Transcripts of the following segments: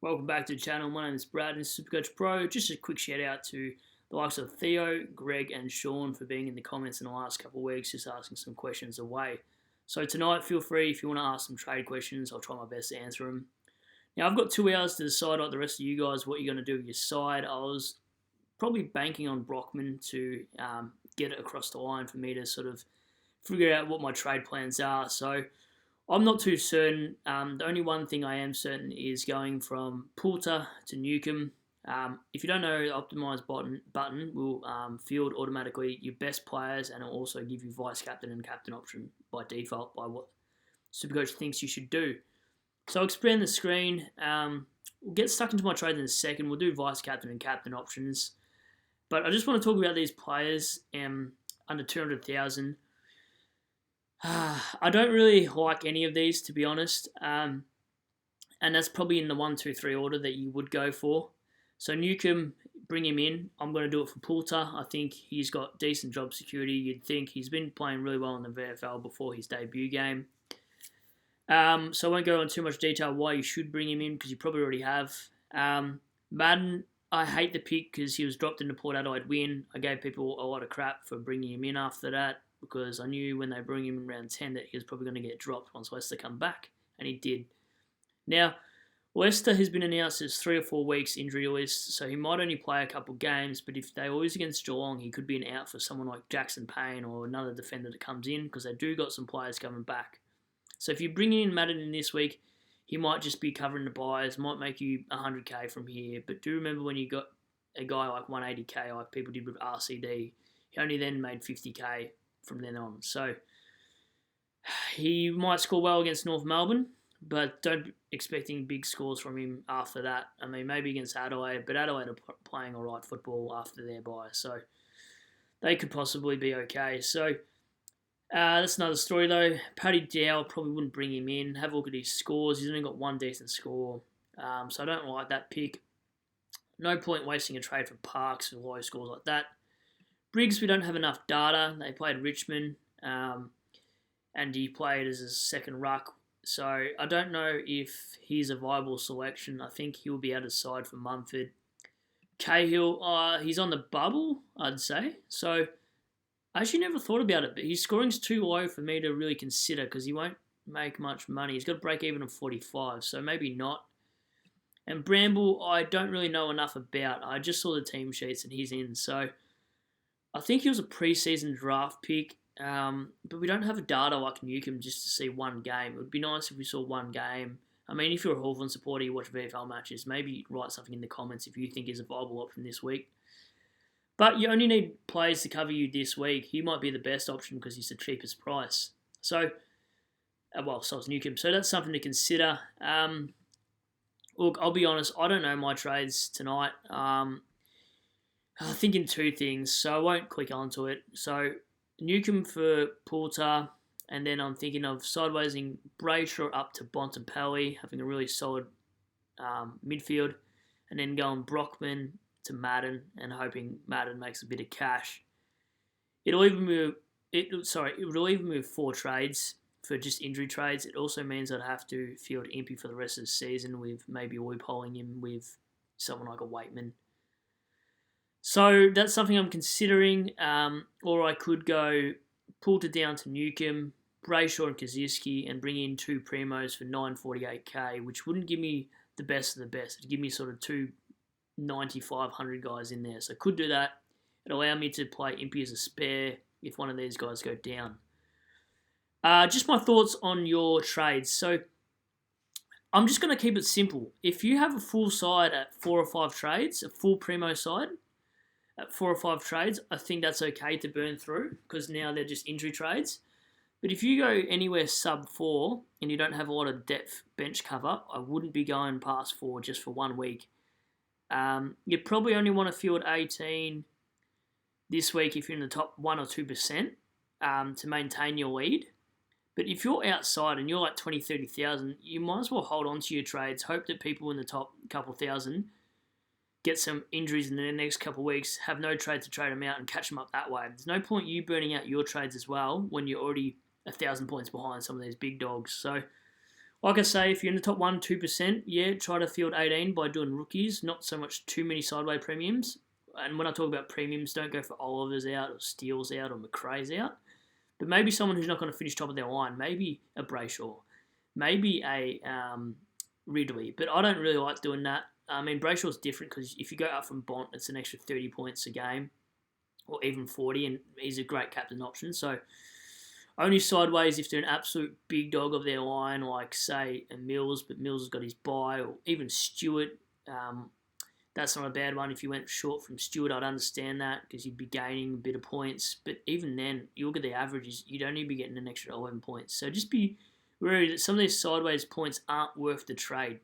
Welcome back to the channel. My name is Brad and SuperCoach Pro. Just a quick shout out to the likes of Theo, Greg, and Sean for being in the comments in the last couple of weeks, just asking some questions away. So tonight, feel free if you want to ask some trade questions. I'll try my best to answer them. Now, I've got 2 hours to decide, like the rest of you guys, what you're going to do with your side. I was probably banking on Brockman to get it across the line for me to sort of figure out what my trade plans are. So I'm not too certain. The only one thing I am certain is going from Poulter to Newcomb. If you don't know, the Optimize button will field automatically your best players, and it'll also give you vice captain and captain option by default by what Supercoach thinks you should do. So I'll expand the screen. We'll get stuck into my trade in a second. We'll do vice captain and captain options. But I just want to talk about these players under 200,000. I don't really like any of these, to be honest. And that's probably in the 1, 2, 3 order that you would go for. So Newcomb, bring him in. I'm going to do it for Poulter. I think he's got decent job security. You'd think he's been playing really well in the VFL before his debut game. So I won't go into too much detail why you should bring him in, because you probably already have. Madden, I hate the pick because he was dropped into Port Adelaide win. I gave people a lot of crap for bringing him in after that, because I knew when they bring him in round 10 that he was probably going to get dropped once Leicester come back, and he did. Now, Leicester has been announced as 3 or 4 weeks injury list, so he might only play a couple games, but if they lose against Geelong, he could be an out for someone like Jackson Payne or another defender that comes in, because they do got some players coming back. So if you bring in Madden in this week, he might just be covering the buys, might make you 100k from here, but do remember when you got a guy like 180k like people did with RCD, he only then made 50k from then on. So he might score well against North Melbourne, but don't be expecting big scores from him after that. I mean, maybe against Adelaide, but Adelaide are playing all right football after their bye, so they could possibly be okay. So that's another story though. Paddy Dow, probably wouldn't bring him in. Have a look at his scores. He's only got one decent score, so I don't like that pick. No point wasting a trade for Parks with low scores like that. Briggs, we don't have enough data. They played Richmond, and he played as a second ruck. So I don't know if he's a viable selection. I think he'll be out of side for Mumford. Cahill, he's on the bubble, I'd say. So I actually never thought about it, but his scoring's too low for me to really consider, because he won't make much money. He's got a break even of 45, so maybe not. And Bramble, I don't really know enough about. I just saw the team sheets and he's in. So I think he was a pre-season draft pick, but we don't have data like Newcomb just to see one game. It would be nice if we saw one game. I mean, if you're a Hawthorn supporter, you watch VFL matches, maybe write something in the comments if you think he's a viable option this week. But you only need players to cover you this week. He might be the best option because he's the cheapest price. So, so is Newcomb. So that's something to consider. Look, I'll be honest, I don't know my trades tonight. I'm thinking 2 things, so I won't click onto it. So Newcomb for Poulter, and then I'm thinking of sidewaysing Brayshaw up to Bontempelli, having a really solid midfield, and then going Brockman to Madden and hoping Madden makes a bit of cash. It will leave me with 4 trades for just injury trades. It also means I'd have to field Impey for the rest of the season, with maybe loopholing him with someone like a Waitman. So that's something I'm considering. Or I could go Poulter down to Newcomb, Brayshaw and Kaczynski, and bring in 2 primos for 948k, which wouldn't give me the best of the best. It'd give me sort of 2 9,500 guys in there. So I could do that. It'd allow me to play Impey as a spare if one of these guys go down. Just my thoughts on your trades. So I'm just going to keep it simple. If you have a full side at 4 or 5 trades, a full primo side at 4 or 5 trades, I think that's okay to burn through, because now they're just injury trades. But if you go anywhere sub 4 and you don't have a lot of depth bench cover, I wouldn't be going past 4 just for 1 week. You probably only want to field 18 this week if you're in the top 1 or 2% to maintain your lead. But if you're outside and you're like 20, 30,000, you might as well hold on to your trades, hope that people in the top couple thousand get some injuries in the next couple of weeks, have no trade to trade them out and catch them up that way. There's no point you burning out your trades as well when you're already 1,000 points behind some of these big dogs. So Like I say, if you're in the top 1%, 2%, yeah, try to field 18 by doing rookies, not so much too many sideway premiums. And when I talk about premiums, don't go for Olivers out or Steele's out or McRae's out. But maybe someone who's not going to finish top of their line, maybe a Brayshaw, maybe a Ridley. But I don't really like doing that. I mean, Brayshaw's different because if you go up from Bont, it's an extra 30 points a game or even 40, and he's a great captain option. So only sideways if they're an absolute big dog of their line, like, say, a Mills, but Mills has got his bye, or even Stewart. That's not a bad one. If you went short from Stewart, I'd understand that because you'd be gaining a bit of points. But even then, you look at the averages, you'd only be getting an extra 11 points. So just be wary that some of these sideways points aren't worth the trade.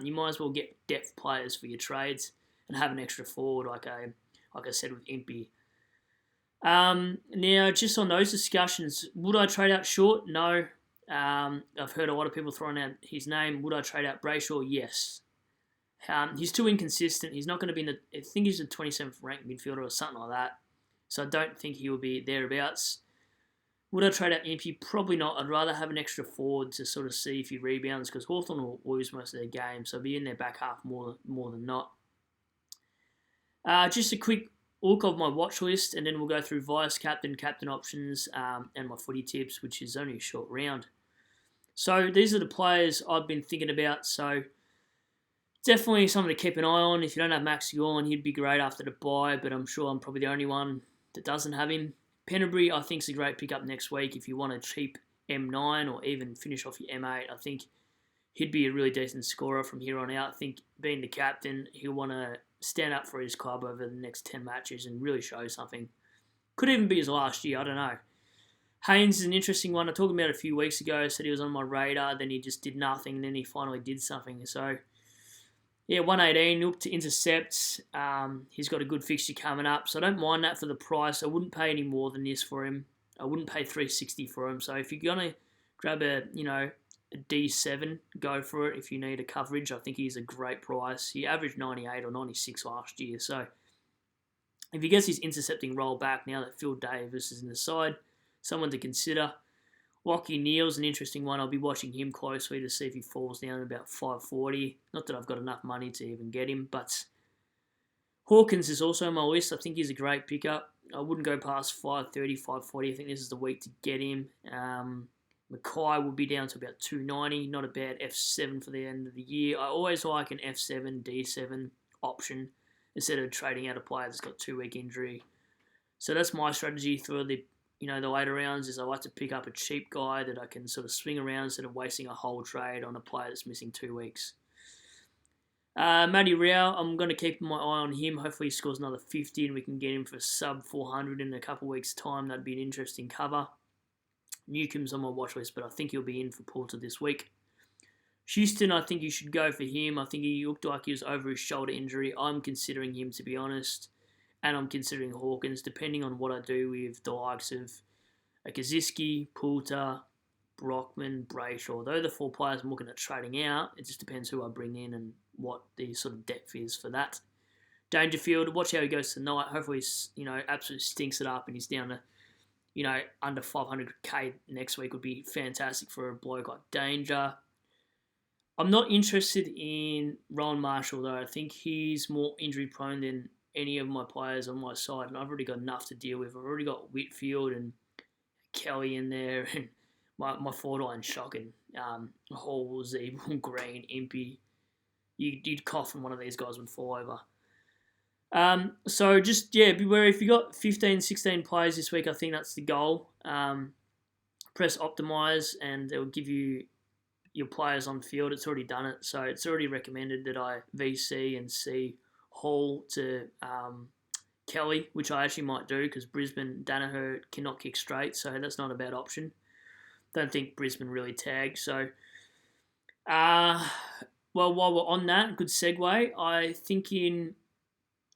You might as well get depth players for your trades and have an extra forward, like I said with Impey. Now, just on those discussions, would I trade out Short? No. I've heard a lot of people throwing out his name. Would I trade out Brayshaw? Yes. He's too inconsistent. He's not going to be in the... I think he's the 27th ranked midfielder or something like that. So I don't think he will be thereabouts. Would I trade out Impey? Probably not. I'd rather have an extra forward to sort of see if he rebounds because Hawthorn will lose most of their games. So I'll be in their back half more than not. Just a quick look of my watch list, and then we'll go through vice captain, captain options, and my footy tips, which is only a short round. So these are the players I've been thinking about. So definitely something to keep an eye on. If you don't have Max Gawn, he'd be great after the bye, but I'm sure I'm probably the only one that doesn't have him. Penberry, I think, is a great pickup next week if you want a cheap M9 or even finish off your M8. I think he'd be a really decent scorer from here on out. I think being the captain, he'll want to stand up for his club over the next 10 matches and really show something. Could even be his last year, I don't know. Haynes is an interesting one. I talked about it a few weeks ago. Said he was on my radar, then he just did nothing, and then he finally did something. So, yeah, 118, look to intercepts. He's got a good fixture coming up, so I don't mind that for the price. I wouldn't pay any more than this for him. I wouldn't pay $360 for him. So if you're going to grab a D7, go for it if you need a coverage. I think he's a great price. He averaged 98 or 96 last year. So if he gets his intercepting roll back now that Phil Davis is in the side, someone to consider. Lachie Neale's an interesting one. I'll be watching him closely to see if he falls down at about 540. Not that I've got enough money to even get him, but Hawkins is also on my list. I think he's a great pickup. I wouldn't go past 530, 540. I think this is the week to get him. Mackay will be down to about 290. Not a bad F7 for the end of the year. I always like an F7, D7 option instead of trading out a player that's got 2-week injury. So that's my strategy for the later rounds is I like to pick up a cheap guy that I can sort of swing around instead of wasting a whole trade on a player that's missing 2 weeks. Matty Rao, I'm going to keep my eye on him. Hopefully he scores another 50 and we can get him for sub 400 in a couple of weeks' time. That'd be an interesting cover. Newcomb's on my watch list, but I think he'll be in for Porter this week. Houston, I think you should go for him. I think he looked like he was over his shoulder injury. I'm considering him, to be honest. And I'm considering Hawkins, depending on what I do with the likes of Kaziski, Poulter, Brockman, Brayshaw. Those are the 4 players I'm looking at trading out. It just depends who I bring in and what the sort of depth is for that. Dangerfield, watch how he goes tonight. Hopefully, absolutely stinks it up and he's down to, under 500k next week would be fantastic for a bloke like Danger. I'm not interested in Rowan Marshall, though. I think he's more injury prone than any of my players on my side, and I've already got enough to deal with. I've already got Whitfield and Kelly in there, and my forward line's shocking. Hall, Zeeble, Green, Impey. You'd cough and one of these guys would fall over. So just, beware. If you got 15, 16 players this week, I think that's the goal. Press optimize, and it will give you your players on field. It's already done it, so it's already recommended that I VC and see Hall to Kelly, which I actually might do because Brisbane, Danaher cannot kick straight, so that's not a bad option. Don't think Brisbane really tagged. So, while we're on that, good segue, I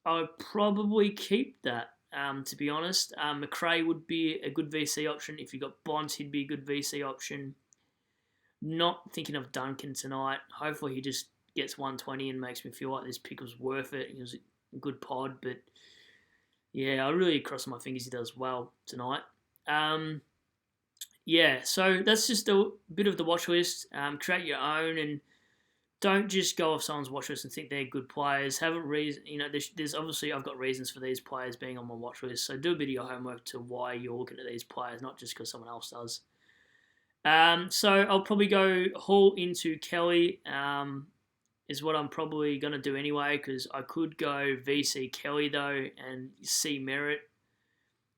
would probably keep that, to be honest. McRae would be a good VC option. If you got Bont, he'd be a good VC option. Not thinking of Duncan tonight. Hopefully he just gets 120 and makes me feel like this pick was worth it. He was a good pod, but yeah, I really cross my fingers he does well tonight. yeah, so that's just a bit of the watch list. Create your own, and don't just go off someone's watch list and think they're good players. Have a reason. There's obviously I've got reasons for these players being on my watch list. So do a bit of your homework to why you're looking at these players, not just because someone else does. So I'll probably go Hall into Kelly. Is what I'm probably going to do anyway, because I could go VC Kelly though and C Merritt,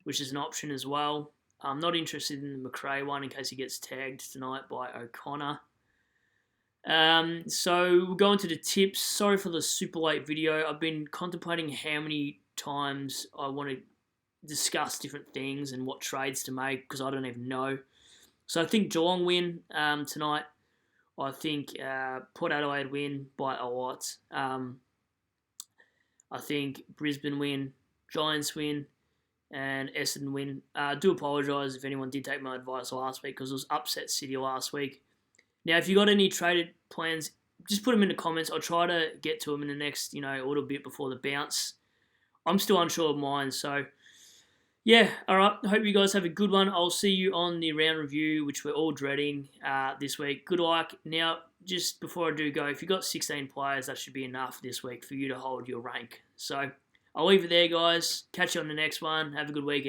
which is an option as well. I'm not interested in the McRae one in case he gets tagged tonight by O'Connor. So we'll go into the tips. Sorry for the super late video. I've been contemplating how many times I want to discuss different things and what trades to make because I don't even know. So I think Geelong win tonight. I think Port Adelaide win by a lot. I think Brisbane win, Giants win, and Essendon win. I do apologise if anyone did take my advice last week because it was upset City last week. Now, if you got any traded plans, just put them in the comments. I'll try to get to them in the next, a little bit before the bounce. I'm still unsure of mine, so yeah, all right. I hope you guys have a good one. I'll see you on the round review, which we're all dreading this week. Good luck. Now, just before I do go, if you've got 16 players, that should be enough this week for you to hold your rank. So I'll leave it there, guys. Catch you on the next one. Have a good weekend.